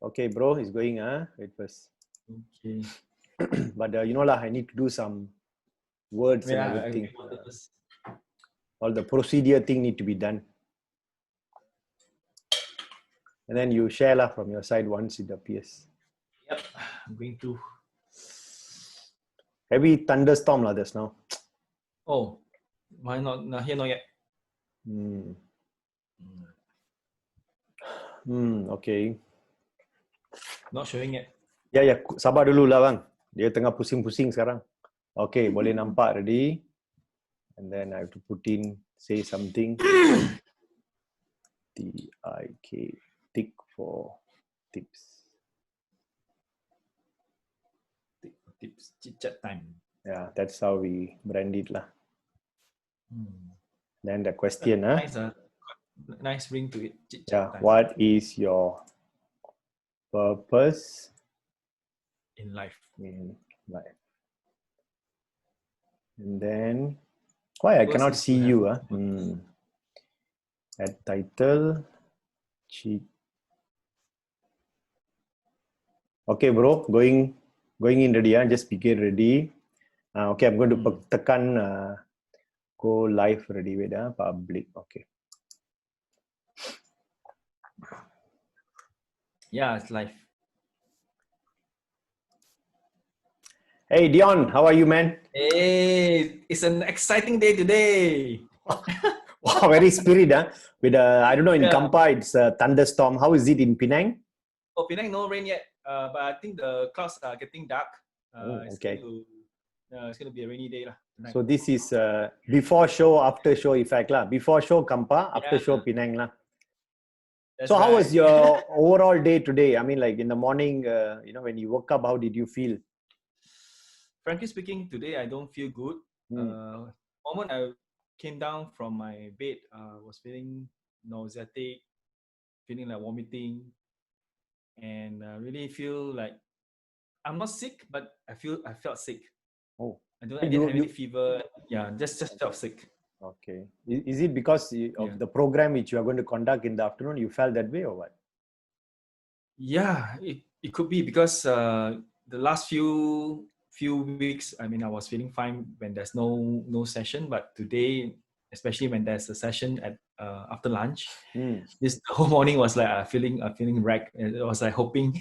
Okay, bro, it's going, wait first. Okay. But you know lah, I need to do some words and Yeah, everything. first. All the procedure thing need to be done. And then you share lah from your side once it appears. Yep, I'm going to. Heavy thunderstorm lah just now. Oh, mine not here, not yet. Okay. Not showing yet. Ya, sabar dulu lah bang. Dia tengah pusing-pusing sekarang. Okay, boleh nampak ready. And then I have to put in, say something. TIK, TIK4TIPs. TIPs Chit Chat Time. Yeah, that's how we brand it lah. Then the question, nice ring to it. Chit Chat yeah, Time. what is your purpose in life? And then, why I cannot see you? Add title, cheat. Okay, bro, going in ready. Just begin ready. Okay, I'm going to tekan go live ready with public. Okay. Yeah, it's live. Hey Dion, how are you, man? Hey, it's an exciting day today. Wow, very spirit, with I don't know, in Kampa it's a thunderstorm. How is it in Penang? Oh, Penang no rain yet, but I think the clouds are getting dark. Okay. It's going to be a rainy day lah tonight. So this is before show, after show effect lah. Before show Kampa, after show Penang lah. So how was your overall day today? I mean, like in the morning, when you woke up, how did you feel? Frankly speaking, today I don't feel good. Moment I came down from my bed, was feeling nauseatic, feeling like vomiting, and really feel like I'm not sick, but I felt sick. Oh, I didn't have any fever. Yeah, just felt sick. Okay. Is it because of the program which you are going to conduct in the afternoon, you felt that way or what? Yeah, it could be because the last few weeks, I mean, I was feeling fine when there's no session, but today, especially when there's a session at after lunch, this whole morning was like feeling wrecked, and it was like hoping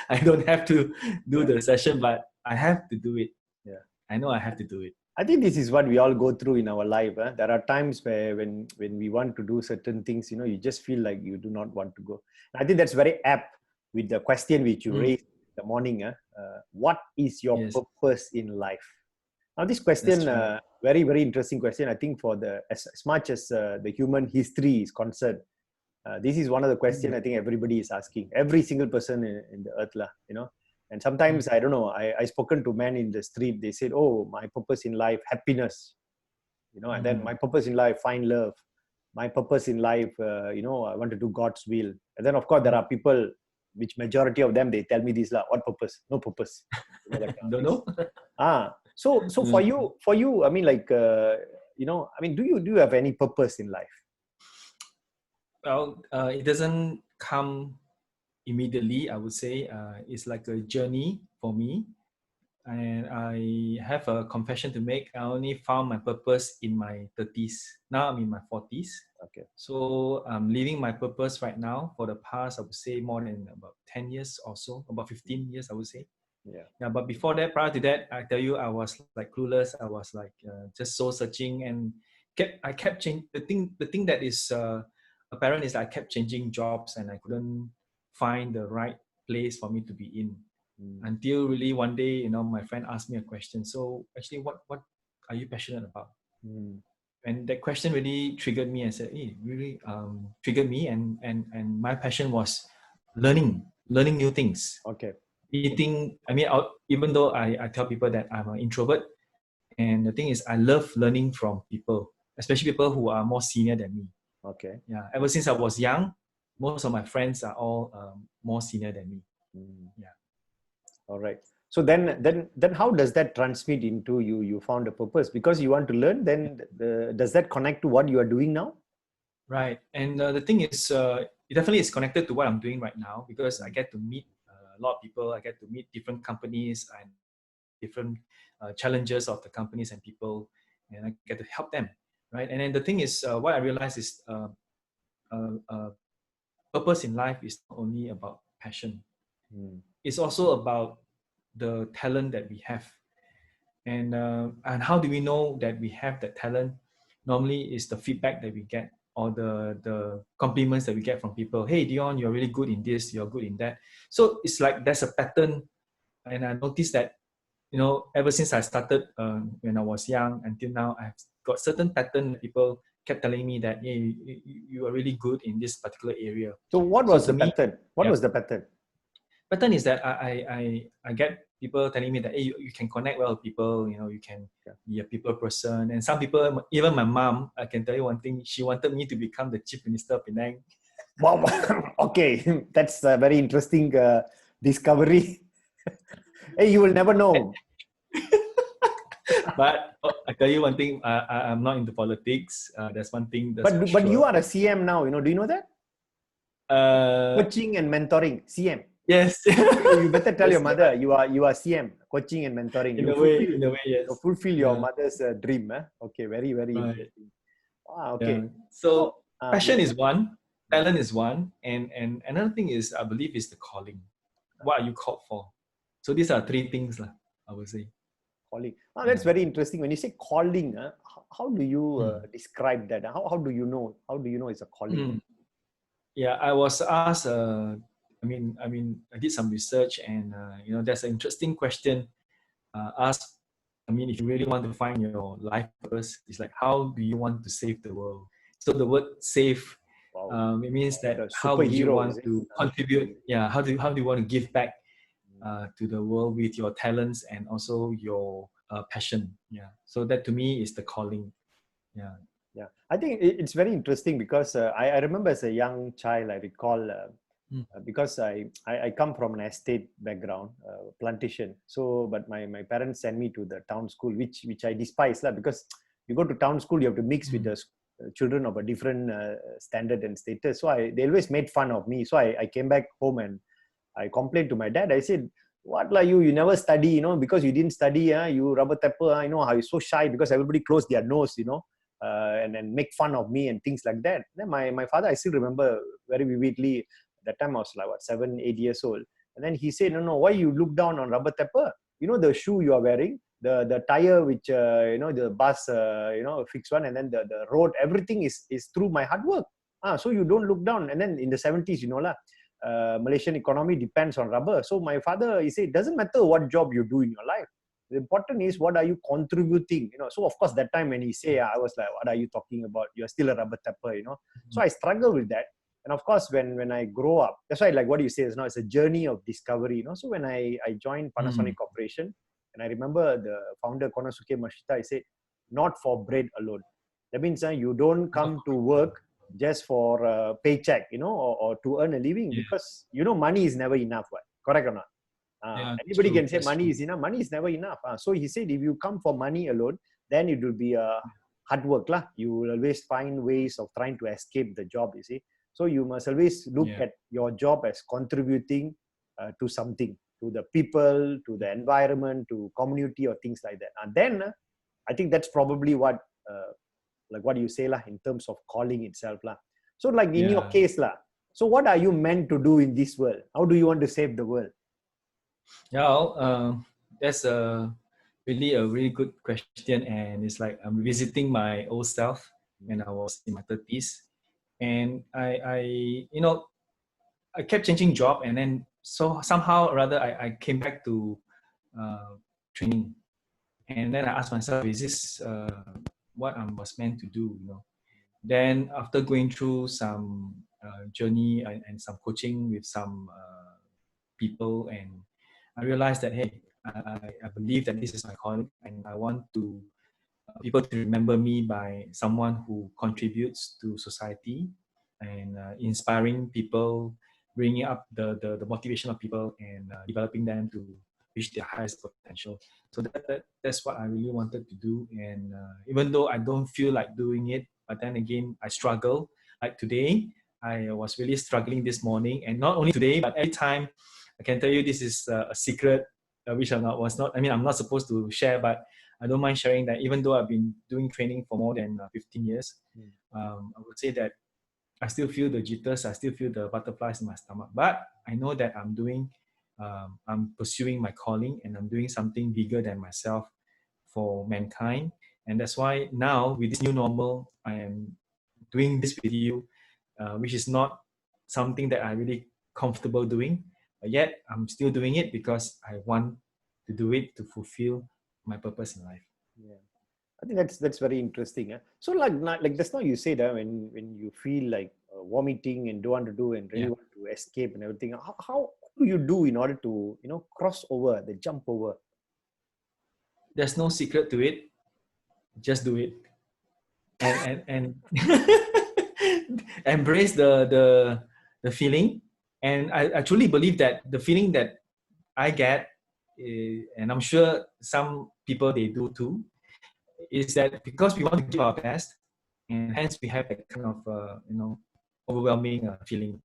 I don't have to do the session, but I have to do it. Yeah, I know I have to do it. I think this is what we all go through in our life. There are times where when we want to do certain things, you just feel like you do not want to go. And I think that's very apt with the question which you raised in the morning. What is your purpose in life? Now this question, very, very interesting question. I think for as much as the human history is concerned, this is one of the questions I think everybody is asking. Every single person in the earth, And sometimes, I don't know, I spoken to men in the street, they said, oh, my purpose in life, happiness, and then my purpose in life, find love. My purpose in life, I want to do God's will. And then, of course, there are people, which majority of them, they tell me this, what purpose? No purpose. Don't know. So for you, I mean, like, do you have any purpose in life? Well, it doesn't come immediately, I would say. It's like a journey for me, and I have a confession to make. I only found my purpose in my 30s. Now I'm in my 40s. Okay. So I'm living my purpose right now for the past, I would say, more than about 10 years or so, about 15 years, I would say. Yeah. But before that, prior to that, I tell you, I was like clueless. I was like just soul searching, and I kept changing. The thing that is apparent is I kept changing jobs, and I couldn't find the right place for me to be in. Until really one day, my friend asked me a question. So actually, what are you passionate about? And that question really triggered me and said, hey, really triggered me. And my passion was learning new things. Okay. Even though I tell people that I'm an introvert, and the thing is, I love learning from people, especially people who are more senior than me. Okay. Yeah. Ever since I was young, most of my friends are all more senior than me. Yeah. All right. So then how does that transmit into you? You found a purpose because you want to learn. Then does that connect to what you are doing now? Right. And the thing is, it definitely is connected to what I'm doing right now, because I get to meet a lot of people. I get to meet different companies and different challenges of the companies and people, and I get to help them, right? And then the thing is, what I realize is purpose in life is not only about passion. It's also about the talent that we have. And how do we know that we have that talent? Normally is the feedback that we get, or the compliments that we get from people. Hey Dion, you're really good in this, you're good in that. So it's like there's a pattern. And I noticed that, ever since I started when I was young until now, I've got certain pattern that people kept telling me that, hey, you are really good in this particular area. So what So was to the me, pattern? What was the pattern? pattern is that I get people telling me that, hey, you can connect well with people, you can be a people person. And some people, even my mom, I can tell you one thing, she wanted me to become the chief minister of Penang. Wow. Okay, that's a very interesting discovery. Hey, you will never know. But I tell you one thing, I'm not into politics. That's one thing that's for But sure. you are a CM now, do you know that? Coaching and mentoring, CM. Yes. You better tell your mother right. you are CM, coaching and mentoring. In a way, yes. You fulfill your mother's dream. Okay, very, very right. interesting. Okay. Yeah. So passion yeah. is one, talent is one, and another thing is, I believe, is the calling. What are you called for? So these are three things, I would say. Calling. That's very interesting. When you say calling, how do you describe that? How do you know? How do you know it's a calling? Yeah, I was asked. I did some research, and there's an interesting question asked. If you really want to find your life purpose, it's like, how do you want to save the world? So the word "save," it means that how would you want to contribute? Yeah, how do you want to give back to the world with your talents and also your passion? Yeah, so that to me is the calling. Yeah. Yeah, I think it's very interesting because I remember as a young child, I recall because I come from an estate background, plantation. So, but my parents sent me to the town school, which I despise because you go to town school, you have to mix with the children of a different standard and status. So they always made fun of me. So I came back home and I complained to my dad. I said, what like you never study, because you didn't study, you rubber tapper, how you're so shy because everybody closed their nose, and then make fun of me and things like that. Then my father, I still remember very vividly, that time I was like, 7, 8 years old. And then he said, no, why you look down on rubber tapper? The shoe you are wearing, the tire which, the bus, fixed one, and then the road, everything is through my hard work. So you don't look down. And then in the 70s, Malaysian economy depends on rubber. So my father, he said, it doesn't matter what job you do in your life. The important is what are you contributing, So of course that time when he say, I was like, what are you talking about? You're still a rubber tapper, So I struggle with that. And of course, when I grow up, that's why like what you say is now it's a journey of discovery, So when I joined Panasonic Corporation, and I remember the founder Konosuke Mashita, he said, not for bread alone. That means you don't come to work just for a paycheck, or to earn a living, because money is never enough, right? Correct or not? Anybody can say money is enough. Money is never enough. So he said, if you come for money alone, then it will be a hard work. You will always find ways of trying to escape the job, you see. So you must always look at your job as contributing to something, to the people, to the environment, to community or things like that. And then I think that's probably what, like what you say in terms of calling itself. So like in your case, so what are you meant to do in this world? How do you want to save the world? Yeah, that's really a really good question, and it's like I'm revisiting my old self when I was in my 30s, and I kept changing job, and then so somehow or rather I came back to training, and then I asked myself, is this what I was meant to do? Then after going through some journey and some coaching with some people, and I realized that, hey, I believe that this is my calling, and I want to people to remember me by someone who contributes to society and inspiring people, bringing up the motivation of people, and developing them to reach their highest potential. So that's what I really wanted to do. And even though I don't feel like doing it, but then again, I struggle. Like today, I was really struggling this morning, and not only today, but every time. I can tell you this is a secret, which I'm not supposed to share, but I don't mind sharing that. Even though I've been doing training for more than 15 years, I would say that I still feel the jitters, I still feel the butterflies in my stomach. But I know that I'm pursuing my calling, and I'm doing something bigger than myself for mankind. And that's why now, with this new normal, I am doing this with you, which is not something that I really comfortable doing. But yet I'm still doing it because I want to do it to fulfill my purpose in life. Yeah. I think that's very interesting. So like just now you said when you feel like vomiting and don't want to do and really want to escape and everything, how do you do in order to cross over, the jump over? There's no secret to it. Just do it, and embrace the feeling. And I truly believe that the feeling that I get, and I'm sure some people they do too, is that because we want to give our best, and hence we have that kind of overwhelming feeling,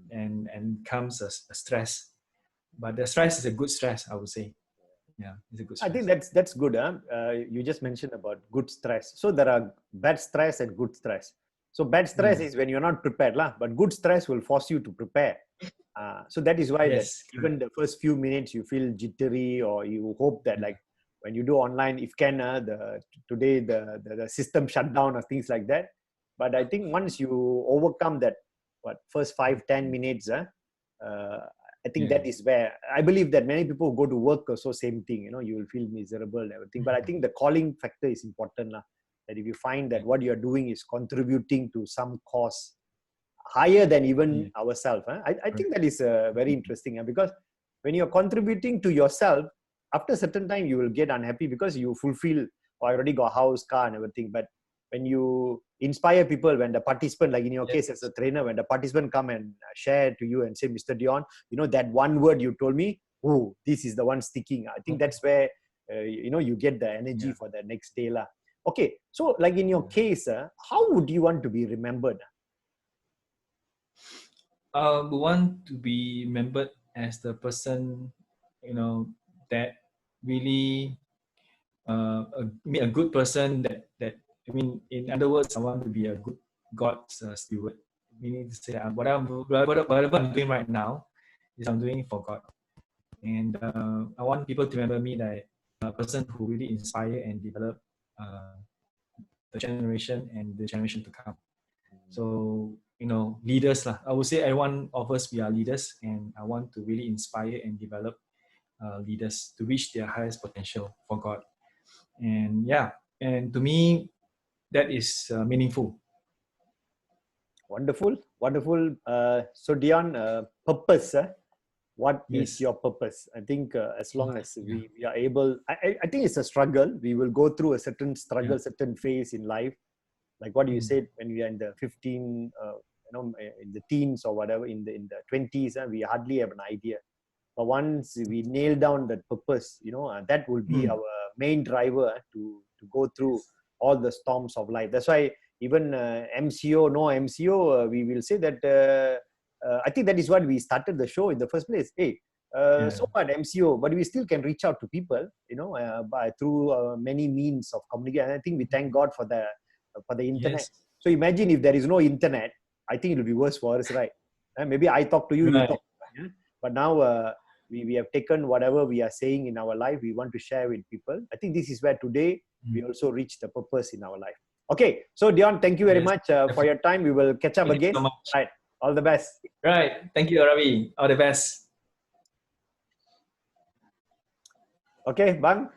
and comes a stress. But the stress is a good stress, I would say. Yeah, it's a good I stress. think that's good. You just mentioned about good stress. So there are bad stress and good stress. So bad stress is when you're not prepared, lah. But good stress will force you to prepare. So that is why that even the first few minutes you feel jittery, or you hope that like when you do online, if can today the system shut down or things like that. But I think once you overcome that, first 5-10 minutes, I think that is where I believe that many people who go to work also same thing. You will feel miserable and everything. But I think the calling factor is important, lah. That if you find that what you are doing is contributing to some cause higher than even ourselves, I think that is very interesting, because when you're contributing to yourself, after a certain time you will get unhappy because you fulfill, I already got a house, car and everything. But when you inspire people, when the participant, like in your case as a trainer, when the participant come and share to you and say, Mr. Dion, that one word you told me, oh, this is the one sticking. I think that's where you get the energy for the next day, lah. Okay, so like in your case, how would you want to be remembered? We want to be remembered as the person, that really a good person. In other words, I want to be a good God's steward. Meaning to say, whatever I'm doing right now, is I'm doing it for God. And I want people to remember me that a person who really inspire and develop the generation and the generation to come. So, leaders lah. I would say every one of us, we are leaders, and I want to really inspire and develop leaders to reach their highest potential for God. And and to me, that is meaningful. Wonderful. So Dion, purpose. What is your purpose? I think as long as we are able, I think it's a struggle. We will go through a certain struggle, certain phase in life. Like what you said, when we are in the 15, in the teens or whatever, in the 20s, we hardly have an idea. But once we nail down that purpose, that will be our main driver to go through all the storms of life. That's why even MCO, we will say that. I think that is what we started the show in the first place. Hey, so what MCO, but we still can reach out to people, through many means of communication. And I think we thank God for the internet. So imagine if there is no internet, I think it will be worse for us, right? Maybe I talk to you, you talk to me. But now we have taken whatever we are saying in our life, we want to share with people. I think this is where today we also reach the purpose in our life. Okay, so Dion, thank you very much for your time. We will catch up again. So much. Right. All the best. Right. Thank you, Ravi. All the best. Okay, Bang.